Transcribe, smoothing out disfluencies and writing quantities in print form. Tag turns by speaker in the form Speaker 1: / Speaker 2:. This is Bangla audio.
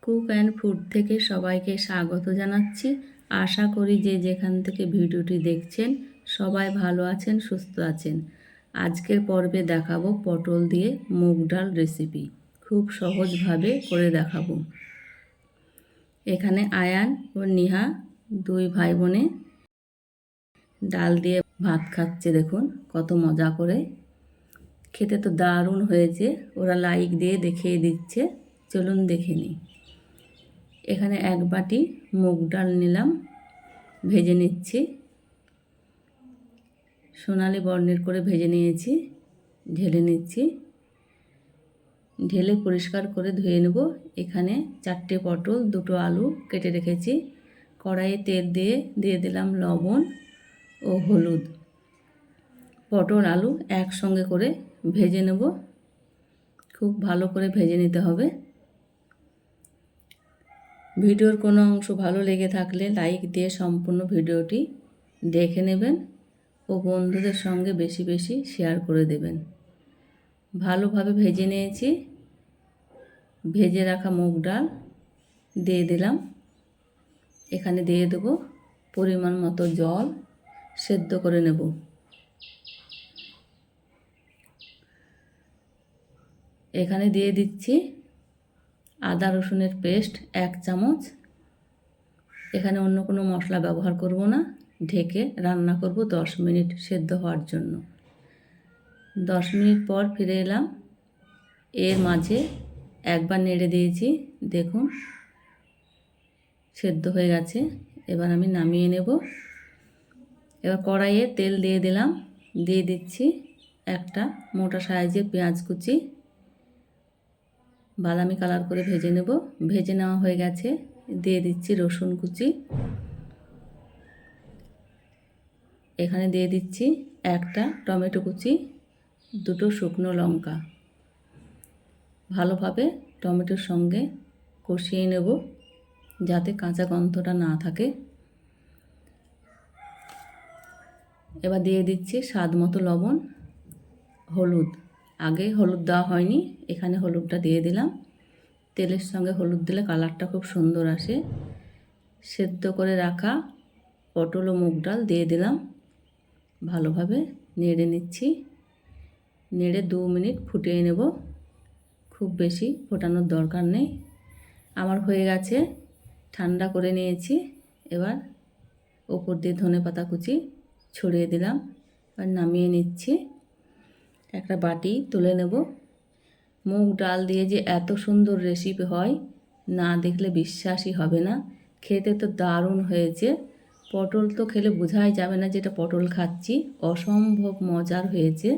Speaker 1: কুক অ্যান্ড ফুড থেকে সবাইকে স্বাগত জানাচ্ছি। আশা করি যে যেখান থেকে ভিডিওটি দেখছেন সবাই ভালো আছেন, সুস্থ আছেন। আজকের পর্বে দেখাবো পটল দিয়ে মুগ ডাল রেসিপি। খুব সহজভাবে করে দেখাবো। এখানে আয়ান ও নিহা দুই ভাই বোনে ডাল দিয়ে ভাত খাচ্ছে। দেখুন কত মজা করে, খেতে তো দারুণ হয়েছে। ওরা লাইক দিয়ে দেখিয়ে দিচ্ছে, চলুন দেখে নিই। এখানে এক বাটি মুগ ডাল নিলাম, ভেজে নিচ্ছি। সোনালি বর্ণের করে ভেজে নিয়েছি, ঢেলে নিচ্ছি। ঢেলে পরিষ্কার করে ধুয়ে নেব। এখানে 4টে পটল, 2টো আলু কেটে রেখেছি। কড়াইয়ে তেল দিয়ে দিলাম লবণ ও হলুদ। পটল আলু একসঙ্গে করে ভেজে নেব। খুব ভালো করে ভেজে নিতে হবে। ভিডিওর কোনো অংশ ভালো লেগে থাকলে লাইক দিয়ে সম্পূর্ণ ভিডিওটি দেখে নেবেন ও বন্ধুদের সঙ্গে বেশি বেশি শেয়ার করে দেবেন। ভালোভাবে ভেজে নিয়েছি। ভেজে রাখা মুগ ডাল দিয়ে দিলাম। এখানে দিয়ে দেব পরিমাণ মতো জল, সেদ্ধ করে নেব। এখানে দিয়ে দিচ্ছি আদা রসুনের পেস্ট 1 চামচ। এখানে অন্য কোনো মশলা ব্যবহার করব না। ঢেকে রান্না করব 10 মিনিট সেদ্ধ হওয়ার জন্য। 10 মিনিট পর ফিরে এলাম। এর মাঝে একবার নেড়ে দিয়েছি, দেখুন সেদ্ধ হয়ে গেছে। এবার আমি নামিয়ে নেব। এবার কড়াইয়ে তেল দিয়ে দিলাম। দিয়ে দিচ্ছি একটা মোটা সাইজের পেঁয়াজ কুচি, বাদামি কালার করে ভেজে নেব। ভেজে নেওয়া হয়ে গেছে। দিয়ে দিচ্ছি রসুন কুচি। এখানে দিয়ে দিচ্ছি একটা টমেটো কুচি, 2টো শুকনো লঙ্কা। ভালোভাবে টমেটোর সঙ্গে কষিয়ে নেব যাতে কাঁচা গন্ধটা না থাকে। এবার দিয়ে দিচ্ছি স্বাদ মতো লবণ, হলুদ। আগে হলুদ দেওয়া হয়নি, এখানে হলুদটা দিয়ে দিলাম। তেলের সঙ্গে হলুদ দিলে কালারটা খুব সুন্দর আসে। সেদ্ধ করে রাখা পটল ও মুগ ডাল দিয়ে দিলাম। ভালোভাবে নেড়ে নিচ্ছি। নেড়ে 2 মিনিট ফুটিয়ে নেব। খুব বেশি ফোটানোর দরকার নেই। আমার হয়ে গেছে, ঠান্ডা করে নিয়েছি। এবার ওপর দিয়ে ধনেপাতা কুচি ছড়িয়ে দিলাম। আর নামিয়ে নিচ্ছি। একটা বাটি তুলে নেব। মুগ ডাল দিয়ে যে এত সুন্দর রেসিপি হয়, না দেখলে বিশ্বাসই হবে না। খেতে তো দারুণ হয়েছে। পটল তো খেলে বোঝাই যাবে না যেটা পটল খাচ্ছি। অসম্ভব মজার হয়েছে।